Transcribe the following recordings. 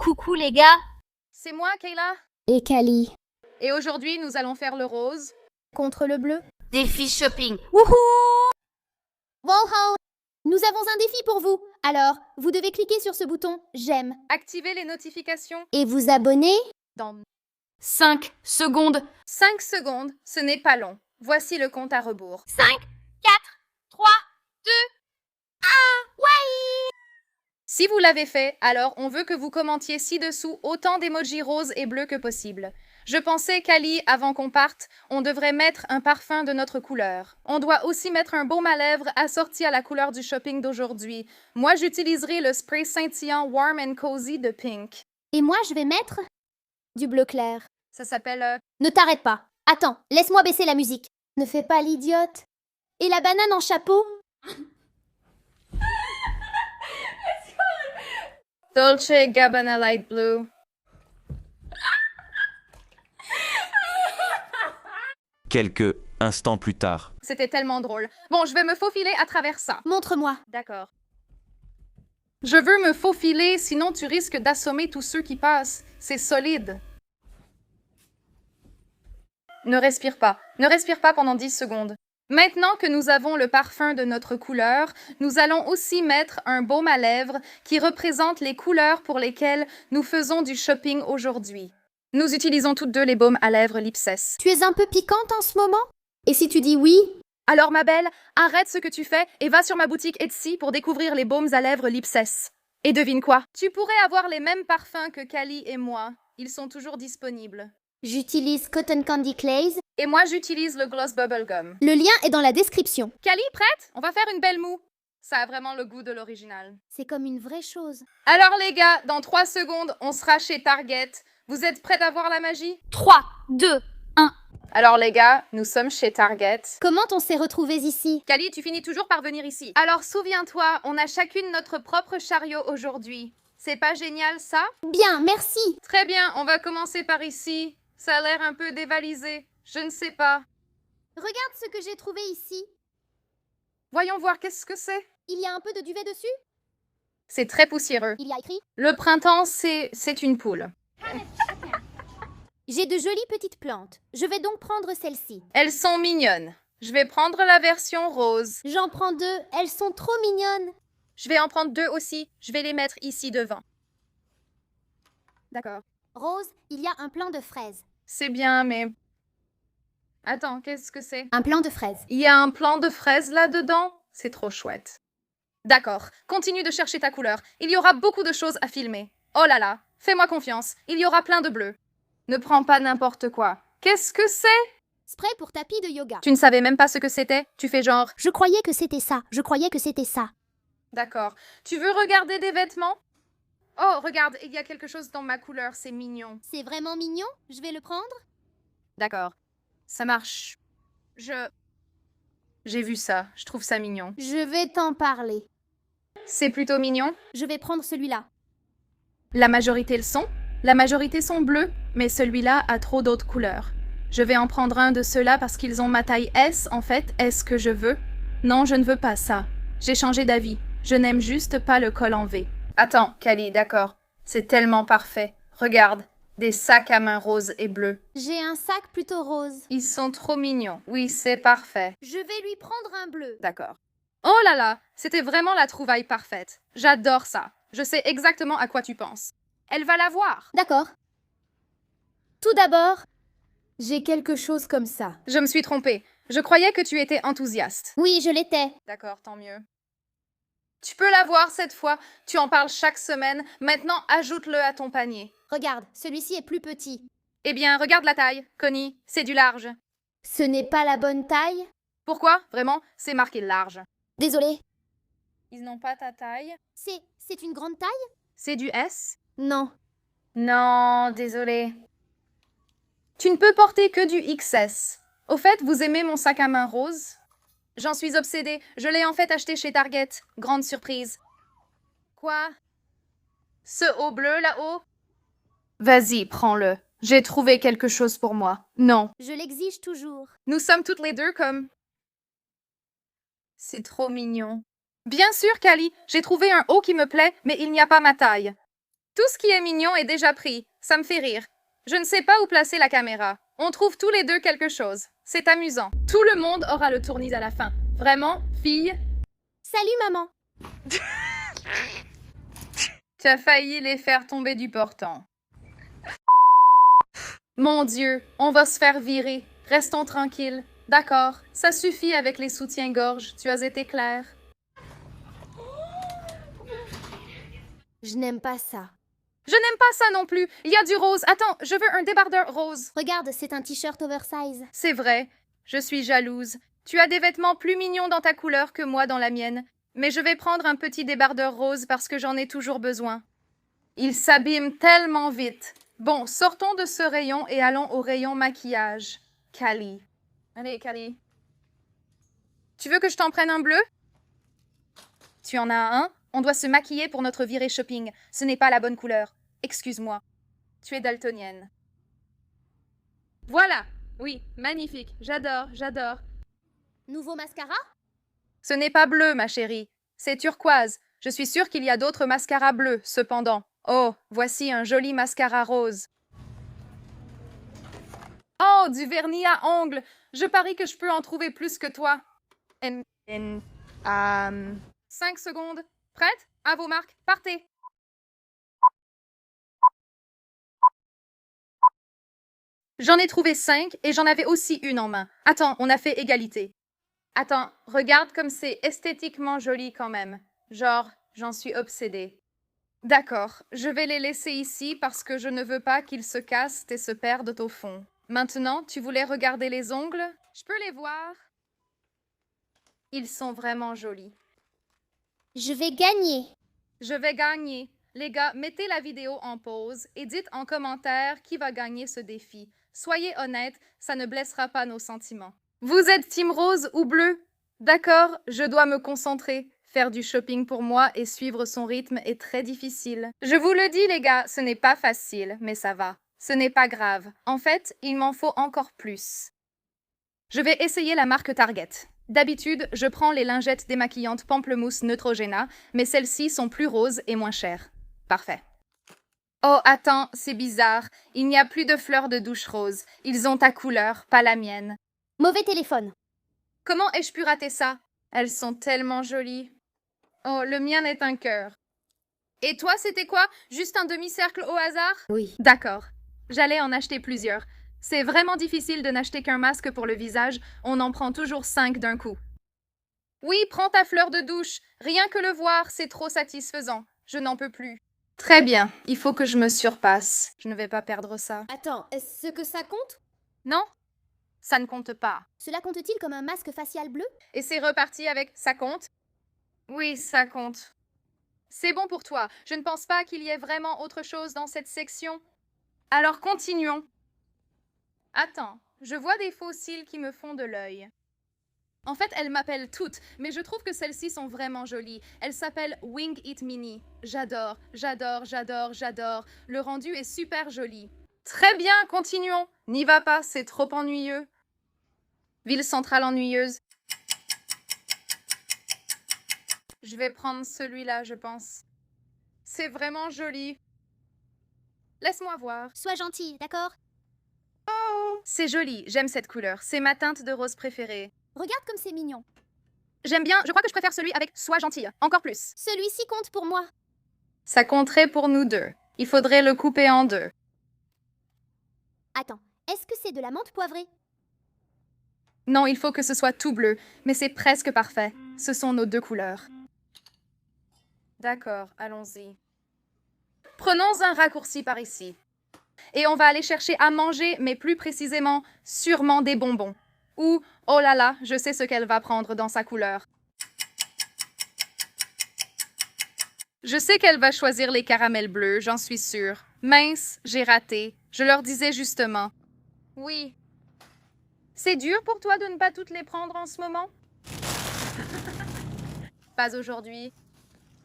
Coucou les gars. C'est moi, Kayla. Et Kali. Et aujourd'hui, nous allons faire le rose. Contre le bleu. Défi shopping. Wouhou! Wow! Nous avons un défi pour vous. Alors, vous devez cliquer sur ce bouton « J'aime Activez les notifications » et vous abonner. dans 5 secondes. 5 secondes. Ce n'est pas long. Voici le compte à rebours. 5, 4, 3, 2. Si vous l'avez fait, alors on veut que vous commentiez ci-dessous autant d'émojis roses et bleus que possible. Je pensais qu'Ali, avant qu'on parte, on devrait mettre un parfum de notre couleur. On doit aussi mettre un baume à lèvres assorti à la couleur du shopping d'aujourd'hui. Moi, j'utiliserai le spray scintillant Warm and Cozy de Pink. Et moi, je vais mettre du bleu clair. Ça s'appelle... Ne t'arrête pas. Attends, laisse-moi baisser la musique. Ne fais pas l'idiote. Et la banane en chapeau? Dolce Gabbana Light Blue. Quelques instants plus tard. C'était tellement drôle. Bon, je vais me faufiler à travers ça. Montre-moi. D'accord. Je veux me faufiler, sinon tu risques d'assommer tous ceux qui passent. C'est solide. Ne respire pas. Ne respire pas pendant 10 secondes. Maintenant que nous avons le parfum de notre couleur, nous allons aussi mettre un baume à lèvres qui représente les couleurs pour lesquelles nous faisons du shopping aujourd'hui. Nous utilisons toutes deux les baumes à lèvres Lipsess. Tu es un peu piquante en ce moment? Et si tu dis oui? Alors ma belle, arrête ce que tu fais et va sur ma boutique Etsy pour découvrir les baumes à lèvres Lipsess. Et devine quoi? Tu pourrais avoir les mêmes parfums que Kali et moi. Ils sont toujours disponibles. J'utilise Cotton Candy Glaze. Et moi, j'utilise le Gloss Bubblegum. Le lien est dans la description. Kali, prête? On va faire une belle moue. Ça a vraiment le goût de l'original. C'est comme une vraie chose. Alors les gars, dans 3 secondes, on sera chez Target. Vous êtes prêts à voir la magie? 3, 2, 1. Alors les gars, nous sommes chez Target. Comment on s'est retrouvés ici? Kali, tu finis toujours par venir ici. Alors souviens-toi, on a chacune notre propre chariot aujourd'hui. C'est pas génial ça? Bien, merci. Très bien, on va commencer par ici. Ça a l'air un peu dévalisé. Je ne sais pas. Regarde ce que j'ai trouvé ici. Voyons voir qu'est-ce que c'est. Il y a un peu de duvet dessus? C'est très poussiéreux. Il y a écrit Le printemps, c'est une poule. J'ai de jolies petites plantes. Je vais donc prendre celle-ci. Elles sont mignonnes. Je vais prendre la version rose. J'en prends 2. Elles sont trop mignonnes. Je vais en prendre 2 aussi. Je vais les mettre ici devant. D'accord. Rose, il y a un plant de fraises. C'est bien, mais... Attends, qu'est-ce que c'est? Un plant de fraises. Il y a un plant de fraises là-dedans? C'est trop chouette. D'accord, continue de chercher ta couleur. Il y aura beaucoup de choses à filmer. Oh là là, fais-moi confiance. Il y aura plein de bleu. Ne prends pas n'importe quoi. Qu'est-ce que c'est? Spray pour tapis de yoga. Tu ne savais même pas ce que c'était? Tu fais genre... Je croyais que c'était ça. Je croyais que c'était ça. D'accord. Tu veux regarder des vêtements? Oh, regarde, il y a quelque chose dans ma couleur, c'est mignon. C'est vraiment mignon. Je vais le prendre. D'accord. Ça marche. J'ai vu ça. Je trouve ça mignon. Je vais t'en parler. C'est plutôt mignon. Je vais prendre celui-là. La majorité le sont. La majorité sont bleus, mais celui-là a trop d'autres couleurs. Je vais en prendre un de ceux-là parce qu'ils ont ma taille S, en fait. Est-ce que je veux? Non, je ne veux pas ça. J'ai changé d'avis. Je n'aime juste pas le col en V. Attends, Kali, d'accord. C'est tellement parfait. Regarde, des sacs à main roses et bleus. J'ai un sac plutôt rose. Ils sont trop mignons. Oui, c'est parfait. Je vais lui prendre un bleu. D'accord. Oh là là, c'était vraiment la trouvaille parfaite. J'adore ça. Je sais exactement à quoi tu penses. Elle va la voir. D'accord. Tout d'abord, j'ai quelque chose comme ça. Je me suis trompée. Je croyais que tu étais enthousiaste. Oui, je l'étais. D'accord, tant mieux. Tu peux la voir cette fois. Tu en parles chaque semaine. Maintenant, ajoute-le à ton panier. Regarde, celui-ci est plus petit. Eh bien, regarde la taille, Connie. C'est du large. Ce n'est pas la bonne taille? Pourquoi? Vraiment? C'est marqué large. Désolée. Ils n'ont pas ta taille? C'est une grande taille? C'est du S? Non. Non, désolé. Tu ne peux porter que du XS. Au fait, vous aimez mon sac à main rose? J'en suis obsédée. Je l'ai en fait acheté chez Target. Grande surprise. Quoi? Ce haut bleu là-haut? Vas-y, prends-le. J'ai trouvé quelque chose pour moi. Non. Je l'exige toujours. Nous sommes toutes les deux comme... C'est trop mignon. Bien sûr, Kali, j'ai trouvé un haut qui me plaît, mais il n'y a pas ma taille. Tout ce qui est mignon est déjà pris. Ça me fait rire. Je ne sais pas où placer la caméra. On trouve tous les deux quelque chose. C'est amusant. Tout le monde aura le tournis à la fin. Vraiment, fille, Salut, maman. tu as failli les faire tomber du portant. Mon Dieu, on va se faire virer. Restons tranquilles. D'accord, ça suffit avec les soutiens-gorge. Tu as été claire. Je n'aime pas ça. Je n'aime pas ça non plus. Il y a du rose. Attends, je veux un débardeur rose. Regarde, c'est un t-shirt oversize. C'est vrai, je suis jalouse. Tu as des vêtements plus mignons dans ta couleur que moi dans la mienne. Mais je vais prendre un petit débardeur rose parce que j'en ai toujours besoin. Il s'abîme tellement vite. Bon, sortons de ce rayon et allons au rayon maquillage. Callie. Allez, Callie. Tu veux que je t'en prenne un bleu? Tu en as un? On doit se maquiller pour notre virée shopping. Ce n'est pas la bonne couleur. Excuse-moi. Tu es daltonienne. Voilà. Oui, magnifique. J'adore, j'adore. Nouveau mascara? Ce n'est pas bleu, ma chérie. C'est turquoise. Je suis sûre qu'il y a d'autres mascaras bleus, cependant. Oh, voici un joli mascara rose. Oh, du vernis à ongles. Je parie que je peux en trouver plus que toi. 5 secondes. Prête? À vos marques. Partez. J'en ai trouvé 5 et j'en avais aussi une en main. Attends, on a fait égalité. Attends, regarde comme c'est esthétiquement joli quand même. Genre, j'en suis obsédée. D'accord, je vais les laisser ici parce que je ne veux pas qu'ils se cassent et se perdent au fond. Maintenant, tu voulais regarder les ongles? Je peux les voir? Ils sont vraiment jolis. Je vais gagner. Je vais gagner. Les gars, mettez la vidéo en pause et dites en commentaire qui va gagner ce défi. Soyez honnêtes, ça ne blessera pas nos sentiments. Vous êtes team rose ou bleu? D'accord, je dois me concentrer. Faire du shopping pour moi et suivre son rythme est très difficile. Je vous le dis les gars, ce n'est pas facile, mais ça va. Ce n'est pas grave. En fait, il m'en faut encore plus. Je vais essayer la marque Target. D'habitude, je prends les lingettes démaquillantes Pamplemousse Neutrogena, mais celles-ci sont plus roses et moins chères. Parfait. Oh, attends, c'est bizarre. Il n'y a plus de fleurs de douche roses. Ils ont ta couleur, pas la mienne. Mauvais téléphone. Comment ai-je pu rater ça? Elles sont tellement jolies. Oh, le mien est un cœur. Et toi, c'était quoi? Juste un demi-cercle au hasard? Oui. D'accord. J'allais en acheter plusieurs. C'est vraiment difficile de n'acheter qu'un masque pour le visage. On en prend toujours 5 d'un coup. Oui, prends ta fleur de douche. Rien que le voir, c'est trop satisfaisant. Je n'en peux plus. Très bien. Il faut que je me surpasse. Je ne vais pas perdre ça. Attends, est-ce que ça compte? Non? Ça ne compte pas. Cela compte-t-il comme un masque facial bleu? Et c'est reparti avec ça compte? Oui, ça compte. C'est bon pour toi. Je ne pense pas qu'il y ait vraiment autre chose dans cette section. Alors continuons. Attends, je vois des faux cils qui me font de l'œil. En fait, elles m'appellent toutes, mais je trouve que celles-ci sont vraiment jolies. Elles s'appellent Wing It Mini. J'adore, j'adore, j'adore, j'adore. Le rendu est super joli. Très bien, continuons. N'y va pas, c'est trop ennuyeux. Ville centrale ennuyeuse. Je vais prendre celui-là, je pense. C'est vraiment joli. Laisse-moi voir. Sois gentil, d'accord? C'est joli, j'aime cette couleur. C'est ma teinte de rose préférée. Regarde comme c'est mignon. J'aime bien, je crois que je préfère celui avec Sois gentille. Encore plus. Celui-ci compte pour moi. Ça compterait pour nous deux. Il faudrait le couper en deux. Attends, est-ce que c'est de la menthe poivrée? Non, il faut que ce soit tout bleu, mais c'est presque parfait. Ce sont nos deux couleurs. D'accord, allons-y. Prenons un raccourci par ici. Et on va aller chercher à manger, mais plus précisément, sûrement des bonbons. Ou, oh là là, je sais ce qu'elle va prendre dans sa couleur. Je sais qu'elle va choisir les caramels bleus, j'en suis sûre. Mince, j'ai raté. Je leur disais justement. Oui. C'est dur pour toi de ne pas toutes les prendre en ce moment? Pas aujourd'hui.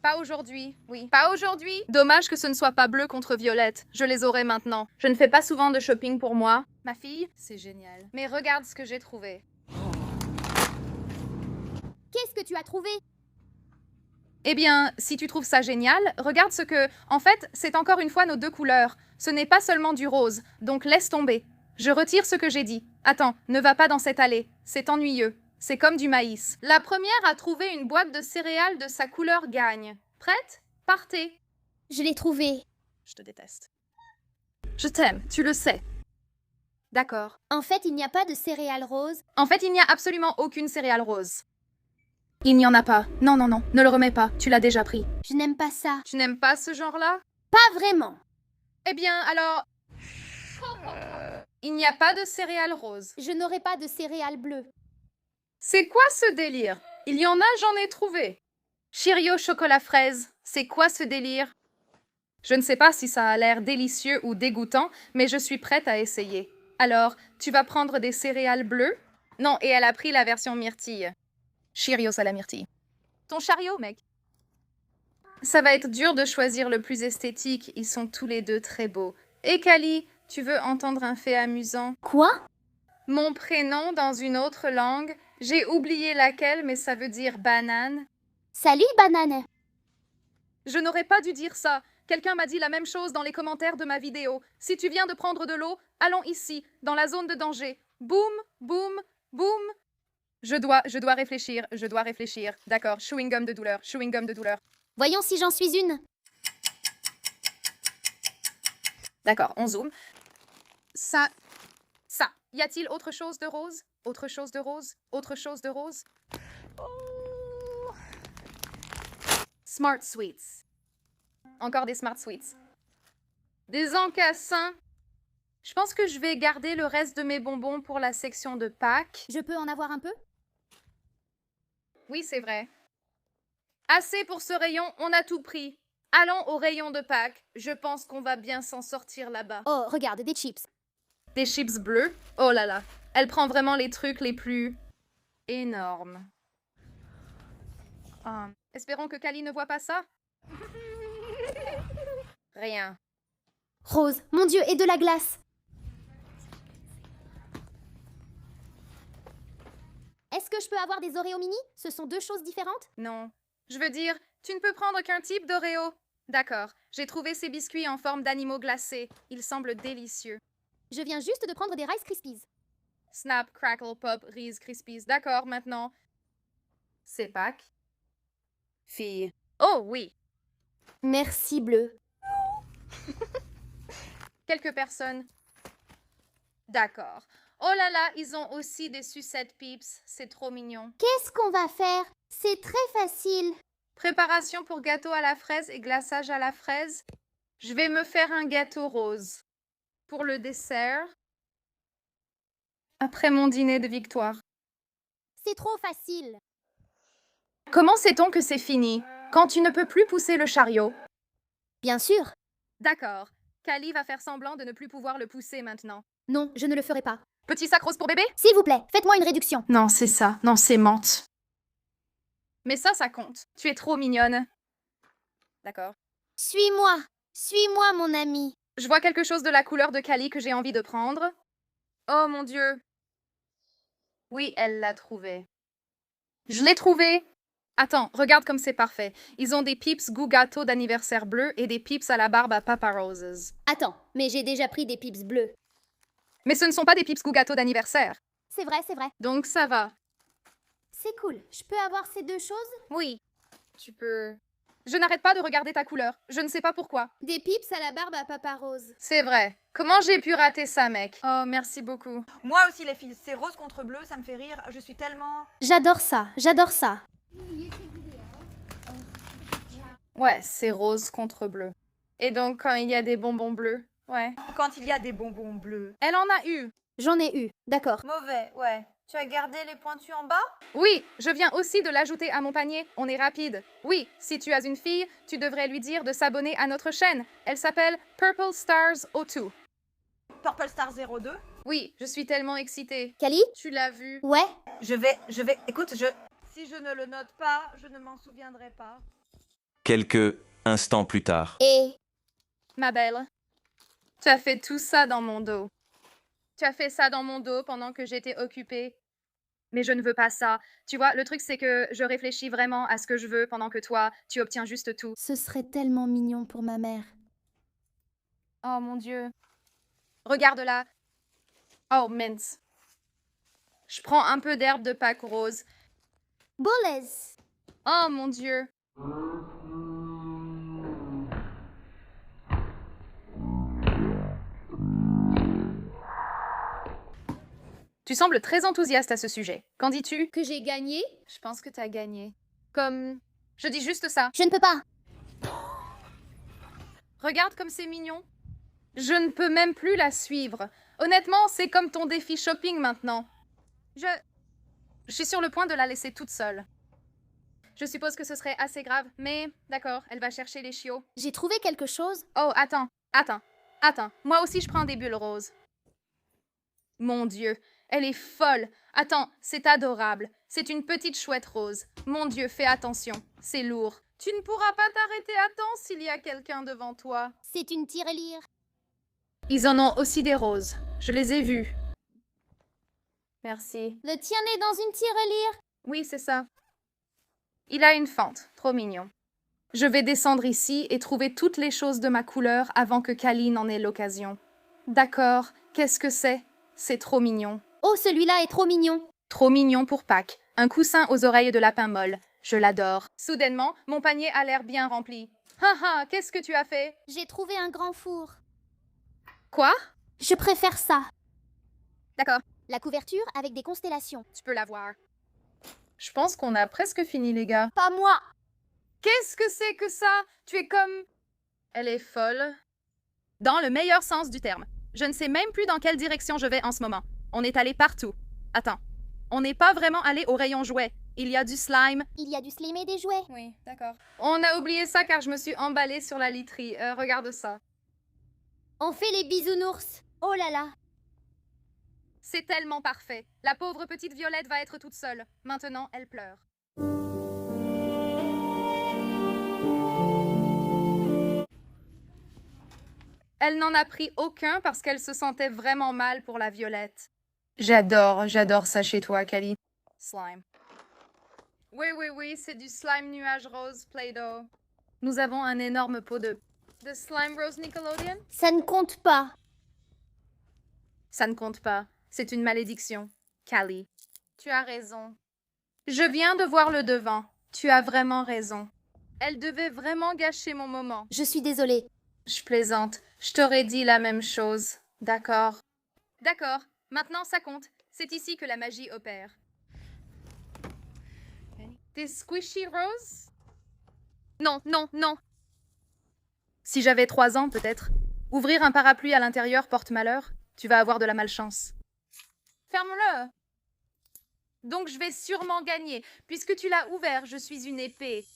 Pas aujourd'hui, oui. Pas aujourd'hui. Dommage que ce ne soit pas bleu contre violette. Je les aurai maintenant. Je ne fais pas souvent de shopping pour moi. Ma fille, c'est génial. Mais regarde ce que j'ai trouvé. Qu'est-ce que tu as trouvé? Eh bien, si tu trouves ça génial, regarde ce que... En fait, c'est encore une fois nos deux couleurs. Ce n'est pas seulement du rose, donc laisse tomber. Je retire ce que j'ai dit. Attends, ne va pas dans cette allée. C'est ennuyeux. C'est comme du maïs. La première à trouver une boîte de céréales de sa couleur gagne. Prête? Partez. Je l'ai trouvé. Je te déteste. Je t'aime, tu le sais. D'accord. En fait, il n'y a pas de céréales roses. En fait, il n'y a absolument aucune céréale rose. Il n'y en a pas. Non, non, non, ne le remets pas. Tu l'as déjà pris. Je n'aime pas ça. Tu n'aimes pas ce genre-là? Pas vraiment. Eh bien, alors... il n'y a pas de céréales roses. Je n'aurai pas de céréales bleues. C'est quoi ce délire? Il y en a, j'en ai trouvé. Cheerio chocolat fraise, c'est quoi ce délire? Je ne sais pas si ça a l'air délicieux ou dégoûtant, mais je suis prête à essayer. Alors, tu vas prendre des céréales bleues? Non, et elle a pris la version myrtille. Cheerios à la myrtille. Ton chariot, mec. Ça va être dur de choisir le plus esthétique, ils sont tous les deux très beaux. Et Kali, tu veux entendre un fait amusant? Quoi? Mon prénom dans une autre langue, j'ai oublié laquelle, mais ça veut dire banane. Salut, banane. Je n'aurais pas dû dire ça. Quelqu'un m'a dit la même chose dans les commentaires de ma vidéo. Si tu viens de prendre de l'eau, allons ici, dans la zone de danger. Boum, boum, boum. Je dois réfléchir, je dois réfléchir. D'accord, chewing gum de douleur, chewing gum de douleur. Voyons si j'en suis une. D'accord, on zoome. Ça. Y a-t-il autre chose de rose? Autre chose de rose? Autre chose de rose? Oh. Smart Sweets. Encore des Smart Sweets. Des encassins. Je pense que je vais garder le reste de mes bonbons pour la section de Pâques. Je peux en avoir un peu? Oui, c'est vrai. Assez pour ce rayon, on a tout pris. Allons au rayon de Pâques. Je pense qu'on va bien s'en sortir là-bas. Oh, regarde, des chips. Des chips bleus? Oh là là. Elle prend vraiment les trucs les plus... énormes. Espérons que Kali ne voit pas ça. Rien. Rose, mon Dieu, et de la glace. Est-ce que je peux avoir des Oreos mini? Ce sont deux choses différentes? Non. Je veux dire, tu ne peux prendre qu'un type d'Oreo. D'accord. J'ai trouvé ces biscuits en forme d'animaux glacés. Ils semblent délicieux. Je viens juste de prendre des Rice Krispies. Snap, Crackle, Pop, Reese, Krispies. D'accord, maintenant. C'est Pâques. Fille. Oh oui. Merci, bleu. Quelques personnes. D'accord. Oh là là, ils ont aussi des sucettes Peeps. C'est trop mignon. Qu'est-ce qu'on va faire? C'est très facile. Préparation pour gâteau à la fraise et glaçage à la fraise. Je vais me faire un gâteau rose. Pour le dessert, après mon dîner de victoire. C'est trop facile. Comment sait-on que c'est fini? Quand tu ne peux plus pousser le chariot. Bien sûr. D'accord. Kali va faire semblant de ne plus pouvoir le pousser maintenant. Non, je ne le ferai pas. Petit sac rose pour bébé? S'il vous plaît, faites-moi une réduction. Non, c'est ça. Non, c'est menthe. Mais ça compte. Tu es trop mignonne. D'accord. Suis-moi. Suis-moi, mon ami. Je vois quelque chose de la couleur de Kali que j'ai envie de prendre. Oh mon Dieu. Oui, elle l'a trouvé. Je l'ai trouvé. Attends, regarde comme c'est parfait. Ils ont des Peeps goût gâteau d'anniversaire bleu et des Peeps à la barbe à Papa Roses. Attends, mais j'ai déjà pris des pips bleus. Mais ce ne sont pas des Peeps goût gâteau d'anniversaire. C'est vrai, c'est vrai. Donc ça va. C'est cool. Je peux avoir ces deux choses? Oui. Tu peux... Je n'arrête pas de regarder ta couleur. Je ne sais pas pourquoi. Des pips à la barbe à Papa Rose. C'est vrai. Comment j'ai pu rater ça, mec? Oh, merci beaucoup. Moi aussi, les filles, c'est rose contre bleu, ça me fait rire. Je suis tellement... J'adore ça, j'adore ça. Ouais, c'est rose contre bleu. Et donc, quand il y a des bonbons bleus, ouais. Quand il y a des bonbons bleus. Elle en a eu. J'en ai eu, d'accord. Mauvais, ouais. Tu as gardé les pointus en bas? Oui, je viens aussi de l'ajouter à mon panier. On est rapide. Oui, si tu as une fille, tu devrais lui dire de s'abonner à notre chaîne. Elle s'appelle Purple Stars O2. Purple Star 02. Oui, je suis tellement excitée. Kali? Tu l'as vu? Ouais? Je vais, écoute, si je ne le note pas, je ne m'en souviendrai pas. Quelques instants plus tard. Et... Ma belle, tu as fait tout ça dans mon dos. Tu as fait ça dans mon dos pendant que j'étais occupée. Mais je ne veux pas ça. Tu vois, le truc c'est que je réfléchis vraiment à ce que je veux pendant que toi, tu obtiens juste tout. Ce serait tellement mignon pour ma mère. Oh mon Dieu. Regarde là. Oh mince. Je prends un peu d'herbe de Pâques rose. Bulles! Oh mon Dieu. Tu sembles très enthousiaste à ce sujet. Qu'en dis-tu? Que j'ai gagné? Je pense que t'as gagné. Comme... Je dis juste ça. Je ne peux pas. Regarde comme c'est mignon. Je ne peux même plus la suivre. Honnêtement, c'est comme ton défi shopping maintenant. Je suis sur le point de la laisser toute seule. Je suppose que ce serait assez grave, mais d'accord, elle va chercher les chiots. J'ai trouvé quelque chose. Oh, attends. Moi aussi, je prends des bulles roses. Mon Dieu, elle est folle. Attends, c'est adorable. C'est une petite chouette rose. Mon Dieu, fais attention. C'est lourd. Tu ne pourras pas t'arrêter à temps s'il y a quelqu'un devant toi. C'est une tirelire. Ils en ont aussi des roses. Je les ai vus. Merci. Le tien est dans une tirelire. Oui, c'est ça. Il a une fente. Trop mignon. Je vais descendre ici et trouver toutes les choses de ma couleur avant que Kali n'en ait l'occasion. D'accord. Qu'est-ce que c'est? C'est trop mignon. Oh, celui-là est trop mignon. Trop mignon pour Pâques. Un coussin aux oreilles de lapin molle. Je l'adore. Soudainement, mon panier a l'air bien rempli. Haha, qu'est-ce que tu as fait? J'ai trouvé un grand four. Quoi? Je préfère ça. D'accord, La couverture avec des constellations. tu peux l'avoir. Je pense qu'on a presque fini, les gars. Pas moi. Qu'est-ce que c'est que ça? Tu es comme... Elle est folle. Dans le meilleur sens du terme. Je ne sais même plus dans quelle direction je vais en ce moment. On est allé partout. Attends. On n'est pas vraiment allé au rayon jouets. Il y a du slime. Il y a du slim et des jouets. Oui, d'accord. On a oublié ça car je me suis emballée sur la literie. Regarde ça. On fait les bisounours. Oh là là. C'est tellement parfait. La pauvre petite Violette va être toute seule. Maintenant, elle pleure. Elle n'en a pris aucun parce qu'elle se sentait vraiment mal pour la Violette. J'adore ça chez toi, Kali. Slime. Oui, c'est du slime nuage rose Play-Doh. Nous avons un énorme pot de slime rose Nickelodeon. Ça ne compte pas. Ça ne compte pas. C'est une malédiction. Kali, tu as raison. Je viens de voir le devant. Tu as vraiment raison. Elle devait vraiment gâcher mon moment. Je suis désolée. Je plaisante. Je t'aurais dit la même chose. D'accord. D'accord. Maintenant, ça compte. C'est ici que la magie opère. Des squishy roses? Non. Si j'avais 3 ans, peut-être. Ouvrir un parapluie à l'intérieur porte malheur. Tu vas avoir de la malchance. Ferme-le. Donc je vais sûrement gagner. Puisque tu l'as ouvert, je suis une épée.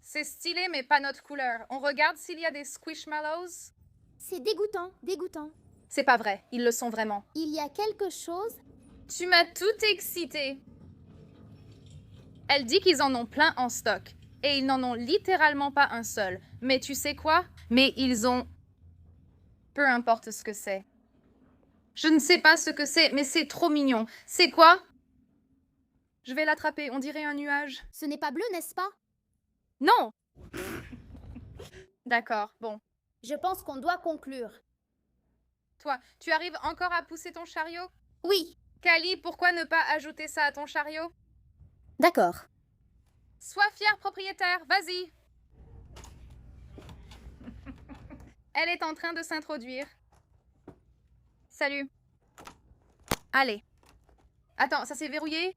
C'est stylé, mais pas notre couleur. On regarde s'il y a des squishmallows. C'est dégoûtant, dégoûtant. C'est pas vrai, ils le sont vraiment. Il y a quelque chose. Tu m'as tout excité. Elle dit qu'ils en ont plein en stock. Et ils n'en ont littéralement pas un seul. Mais tu sais quoi? Mais ils ont... Peu importe ce que c'est. Je ne sais pas ce que c'est, mais c'est trop mignon. C'est quoi? Je vais l'attraper, on dirait un nuage. Ce n'est pas bleu, n'est-ce pas? Non! D'accord, bon. Je pense qu'on doit conclure. Toi, tu arrives encore à pousser ton chariot? Oui. Kali, pourquoi ne pas ajouter ça à ton chariot? D'accord. Sois fier, propriétaire, vas-y! Elle est en train de s'introduire. Salut. Allez. Attends, ça s'est verrouillé?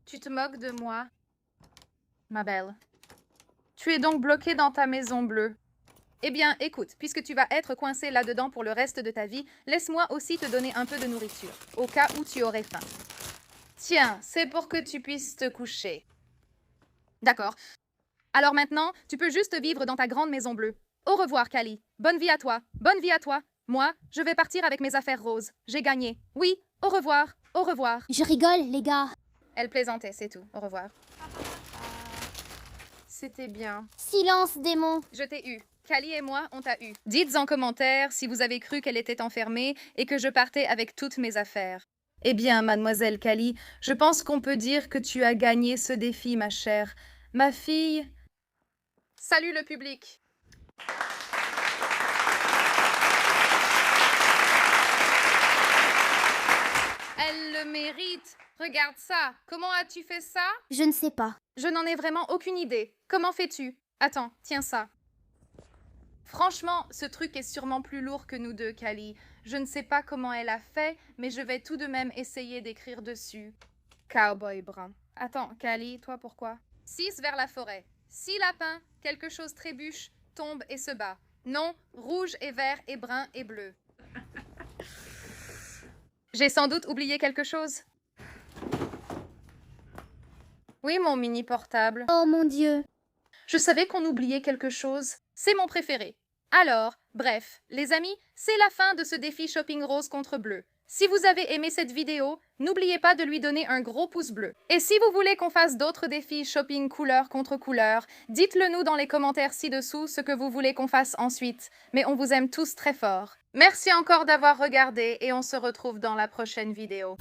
Tu te moques de moi? Ma belle. Tu es donc bloquée dans ta maison bleue. Eh bien, écoute, puisque tu vas être coincée là-dedans pour le reste de ta vie, laisse-moi aussi te donner un peu de nourriture, au cas où tu aurais faim. Tiens, c'est pour que tu puisses te coucher. D'accord. Alors maintenant, tu peux juste vivre dans ta grande maison bleue. Au revoir, Kali. Bonne vie à toi. Bonne vie à toi. Moi, je vais partir avec mes affaires roses. J'ai gagné. Oui, au revoir. Au revoir. Je rigole, les gars. Elle plaisantait, c'est tout. Au revoir. C'était bien. Silence, démon. Je t'ai eu. Kali et moi, on t'a eu. Dites en commentaire si vous avez cru qu'elle était enfermée et que je partais avec toutes mes affaires. Eh bien, mademoiselle Kali, je pense qu'on peut dire que tu as gagné ce défi, ma chère. Ma fille... Salut le public! Elle le mérite. Regarde ça. Comment as-tu fait ça? Je ne sais pas. Je n'en ai vraiment aucune idée. Comment fais-tu? Attends, tiens ça. Franchement, ce truc est sûrement plus lourd que nous deux, Kali. Je ne sais pas comment elle a fait, mais je vais tout de même essayer d'écrire dessus. Cowboy brun. Attends, Kali, toi pourquoi? 6 vers la forêt. 6 lapins, quelque chose trébuche, tombe et se bat. Non, rouge et vert et brun et bleu. J'ai sans doute oublié quelque chose. Oui, mon mini portable. Oh mon Dieu. Je savais qu'on oubliait quelque chose. C'est mon préféré. Alors, bref, les amis, c'est la fin de ce défi shopping rose contre bleu. Si vous avez aimé cette vidéo, n'oubliez pas de lui donner un gros pouce bleu. Et si vous voulez qu'on fasse d'autres défis shopping couleur contre couleur, dites-le nous dans les commentaires ci-dessous ce que vous voulez qu'on fasse ensuite. Mais on vous aime tous très fort. Merci encore d'avoir regardé et on se retrouve dans la prochaine vidéo.